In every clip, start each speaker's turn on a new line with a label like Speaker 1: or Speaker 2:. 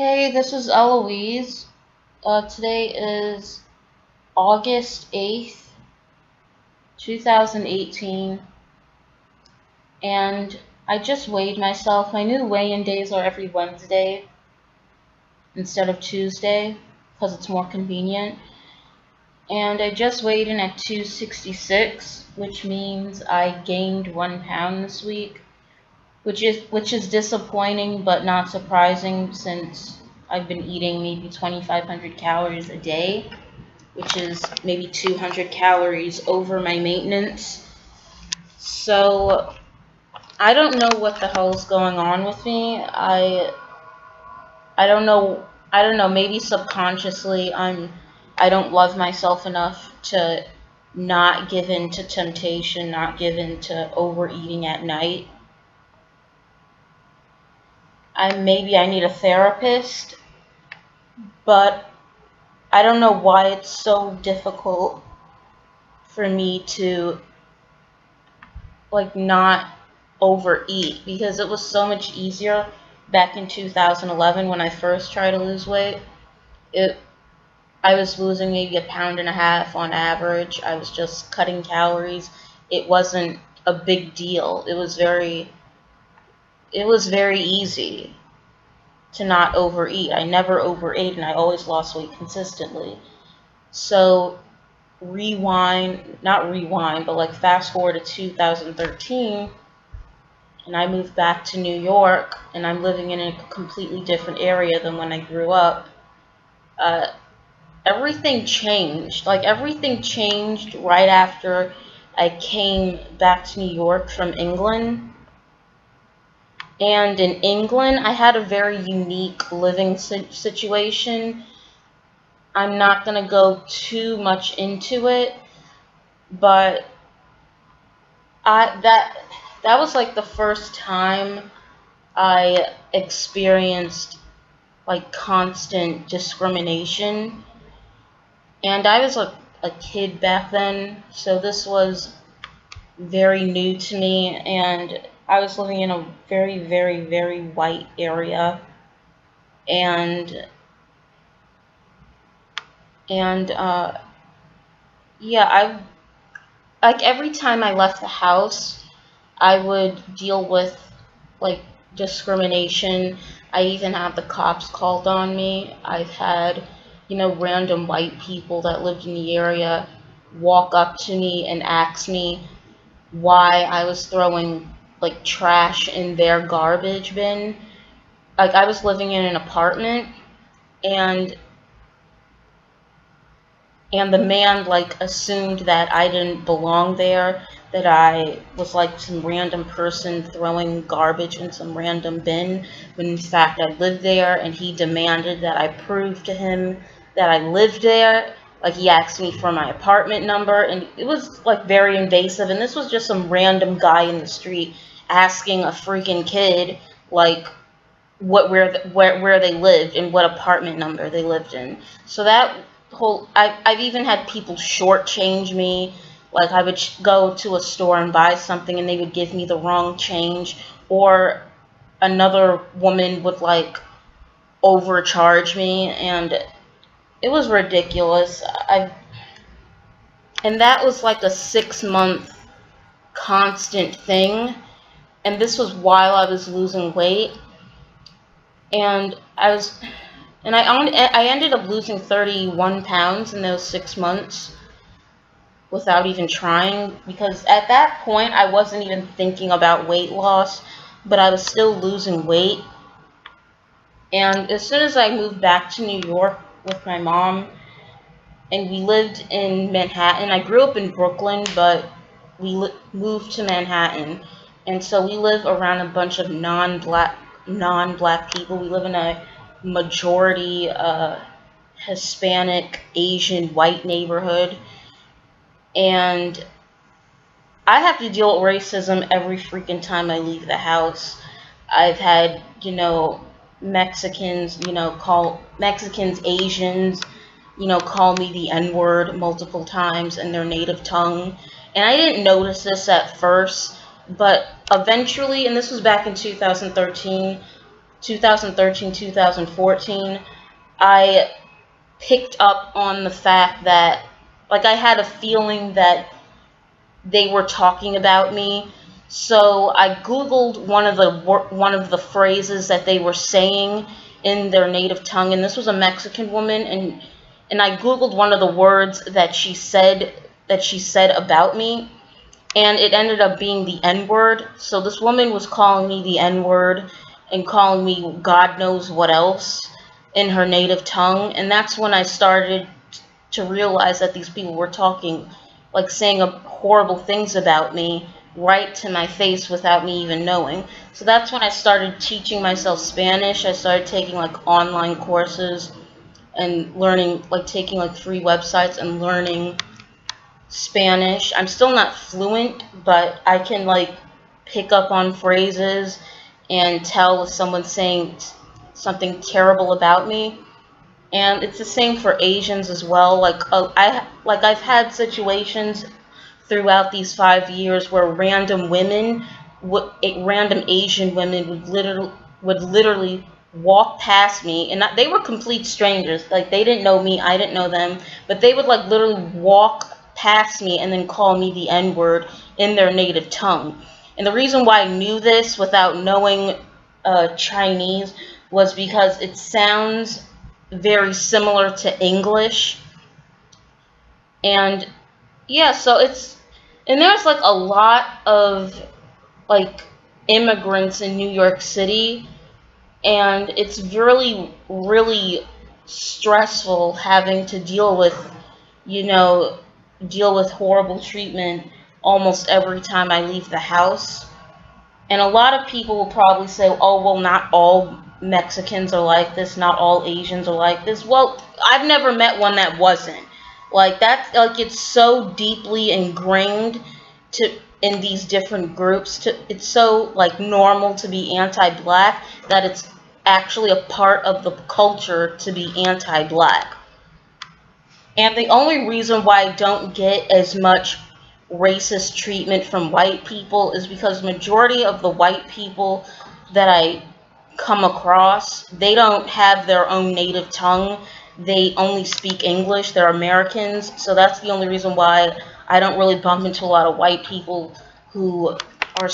Speaker 1: Hey, this is Eloise. Today is August 8th, 2018, and I just weighed myself. My new weigh-in days are every Wednesday instead of Tuesday because it's more convenient. And I just weighed in at 266, which means I gained 1 pound this week, which is disappointing but not surprising since I've been eating maybe 2,500 calories a day, which is maybe 200 calories over my maintenance. So I don't know what the hell's going on with me. I don't know. I don't know. Maybe subconsciously I don't love myself enough to not give in to temptation, not give in to overeating at night. I need a therapist, but I don't know why it's so difficult for me to not overeat, because it was so much easier back in 2011 when I first tried to lose weight. It I was losing maybe a pound and a half on average. I was just cutting calories. It wasn't a big deal. It was very easy to not overeat. I never overate and I always lost weight consistently. So not rewind, but fast forward to 2013, and I moved back to New York, and I'm living in a completely different area than when I grew up. Uh, Everything changed. Everything changed right after I came back to New York from England. And in England, I had a very unique living situation. I'm not going to go too much into it, but I that was the first time I experienced constant discrimination. And I was a kid back then, so this was very new to me, and I was living in a very, very, very white area. And and yeah, every time I left the house, I would deal with like discrimination. I even had the cops called on me. I've had, random white people that lived in the area walk up to me and ask me why I was throwing trash in their garbage bin. I was living in an apartment, and the man assumed that I didn't belong there, that I was some random person throwing garbage in some random bin, when in fact I lived there, and he demanded that I prove to him that I lived there. He asked me for my apartment number, and it was very invasive, and this was just some random guy in the street asking a freaking kid where they lived and what apartment number they lived in. So that I've even had people shortchange me. I would go to a store and buy something, and they would give me the wrong change, or another woman would overcharge me, and it was ridiculous. And that was a 6 month constant thing, and this was while I was losing weight. And I ended up losing 31 pounds in those 6 months without even trying, because at that point I wasn't even thinking about weight loss, but I was still losing weight. And as soon as I moved back to New York with my mom, and we lived in Manhattan. I grew up in Brooklyn, but we moved to Manhattan, and so we live around a bunch of non-black people. We live in a majority Hispanic, Asian, white neighborhood, and I have to deal with racism every freaking time I leave the house. I've had, Mexicans, Asians, call me the N-word multiple times in their native tongue. And I didn't notice this at first, but eventually, and this was back in 2013, 2013, 2014, I picked up on the fact that, like, I had a feeling that they were talking about me. So I Googled one of the phrases that they were saying in their native tongue, and this was a Mexican woman, and I Googled one of the words that she said about me, and it ended up being the N-word. So this woman was calling me the N-word and calling me God knows what else in her native tongue, and that's when I started to realize that these people were talking, like saying horrible things about me right to my face without me even knowing. So that's when I started teaching myself Spanish. I started taking like online courses and learning, like taking like free websites and learning Spanish. I'm still not fluent, but I can like pick up on phrases and tell if someone's saying something terrible about me. And it's the same for Asians as well. I've had situations throughout these 5 years where random Asian women would literally walk past me, and they were complete strangers. Like, they didn't know me, I didn't know them, but they would like literally walk past me and then call me the N-word in their native tongue. And the reason why I knew this without knowing Chinese was because it sounds very similar to English. And yeah, and there's like a lot of like immigrants in New York City, and it's really, really stressful having to deal with horrible treatment almost every time I leave the house. And a lot of people will probably say, oh, well, not all Mexicans are like this, not all Asians are like this. Well, I've never met one that wasn't. It's so deeply ingrained in these different groups. It's so like normal to be anti-black that it's actually a part of the culture to be anti-black. And the only reason why I don't get as much racist treatment from white people is because majority of the white people that I come across, they don't have their own native tongue. They only speak English. They're Americans. So that's the only reason why I don't really bump into a lot of white people who are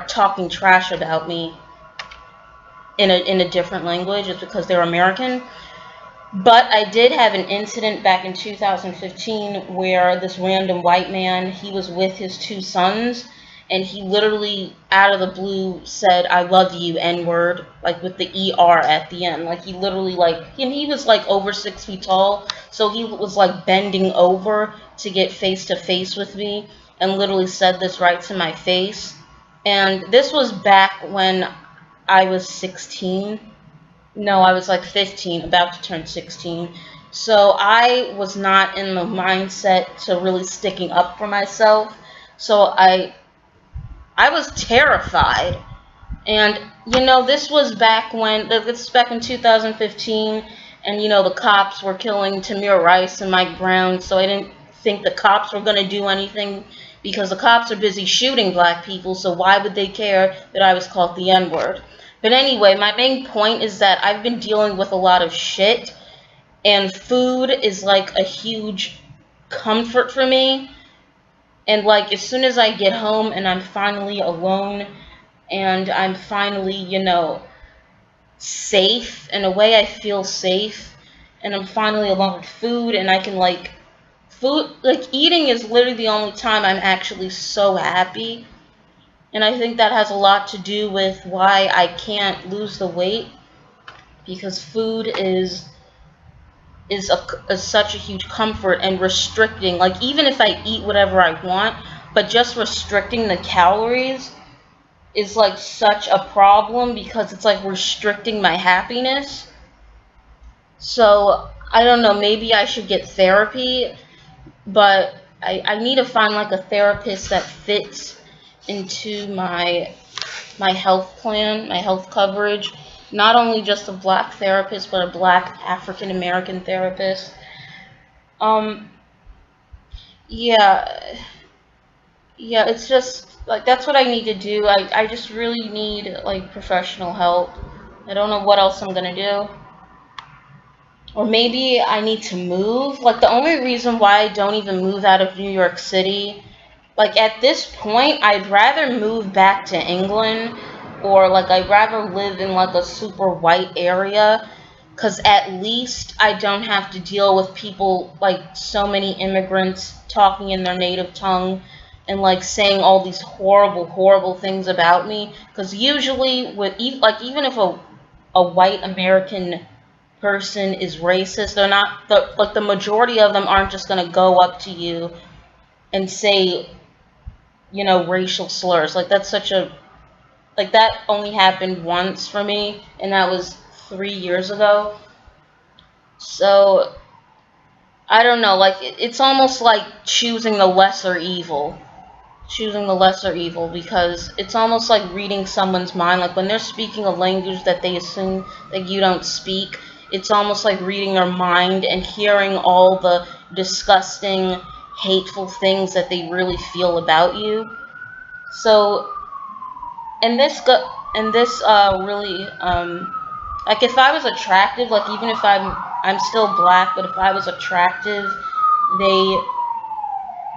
Speaker 1: talking trash about me in a different language. It's because they're American. But I did have an incident back in 2015 where this random white man, he was with his 2 sons, and he literally, out of the blue, said, "I love you, N-word," like with the ER at the end. Like, he literally, and he was like over 6 feet tall, so he was like bending over to get face to face with me, and literally said this right to my face. And this was back when I was 16. No, I was like 15, about to turn 16. So I was not in the mindset to really sticking up for myself. So I was terrified. And, this was back in 2015, and, the cops were killing Tamir Rice and Mike Brown, so I didn't think the cops were going to do anything, because the cops are busy shooting black people, so why would they care that I was called the N-word? But anyway, my main point is that I've been dealing with a lot of shit, and food is like a huge comfort for me. And like, as soon as I get home and I'm finally alone and I'm finally, safe, in a way I feel safe, and I'm finally alone with food, and I can eating is literally the only time I'm actually so happy. And I think that has a lot to do with why I can't lose the weight, because food is such a huge comfort, and restricting, like, even if I eat whatever I want, but just restricting the calories is like such a problem, because it's like restricting my happiness. So I don't know, maybe I should get therapy, but I need to find like a therapist that fits into my health plan, my health coverage. Not only just a black therapist, but a black African American therapist. Yeah, it's just like that's what I need to do. I just really need like professional help. I don't know what else I'm gonna do. Or maybe I need to move. Like the only reason why I don't even move out of New York City, like at this point, I'd rather move back to England, or like I'd rather live in like a super white area, because at least I don't have to deal with people, like so many immigrants talking in their native tongue and like saying all these horrible, horrible things about me. Because usually, with like even if a white American person is racist, they're not like the majority of them aren't just gonna go up to you and say, you know, racial slurs. Like that's such a like that only happened once for me, and that was 3 years ago. So I don't know, like it's almost like choosing the lesser evil. Choosing the lesser evil, because it's almost like reading someone's mind. Like when they're speaking a language that they assume that you don't speak, it's almost like reading their mind and hearing all the disgusting, hateful things that they really feel about you. So, and this really like if I was attractive, like even if I'm still black, but if I was attractive, they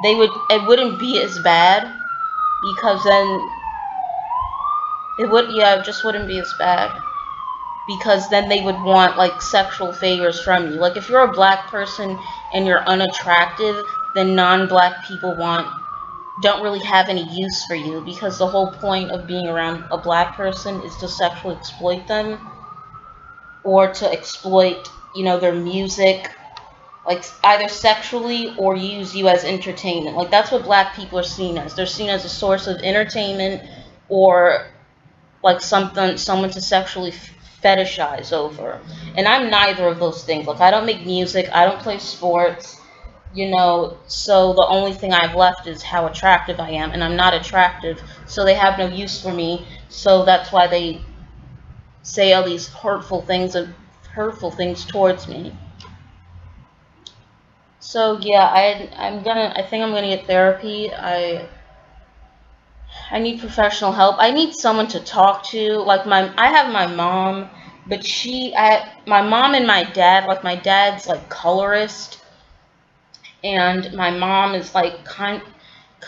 Speaker 1: it wouldn't be as bad, because then it just wouldn't be as bad, because then they would want like sexual favors from you. Like if you're a black person and you're unattractive, then non-black people don't really have any use for you, because the whole point of being around a black person is to sexually exploit them, or to exploit, you know, their music, like either sexually or use you as entertainment. Like that's what black people are seen as. They're seen as a source of entertainment, or like someone to sexually fetishize over. And I'm neither of those things. Like I don't make music, I don't play sports, you know, so the only thing I've left is how attractive I am, and I'm not attractive, so they have no use for me. So that's why they say all these hurtful things towards me. So yeah, I think I'm gonna get therapy. I need professional help. I need someone to talk to. Like I have my mom, but my mom and my dad, like my dad's like colorist, and my mom is like kind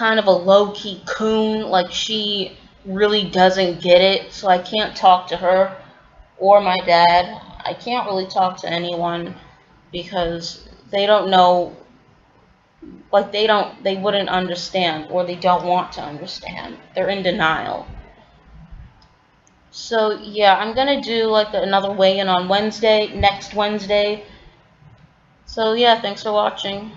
Speaker 1: of a low-key coon. Like she really doesn't get it, so I can't talk to her or my dad. I can't really talk to anyone, because they don't know, like they wouldn't understand, or they don't want to understand. They're in denial. So yeah, I'm gonna do like another weigh-in on next Wednesday. So yeah, thanks for watching.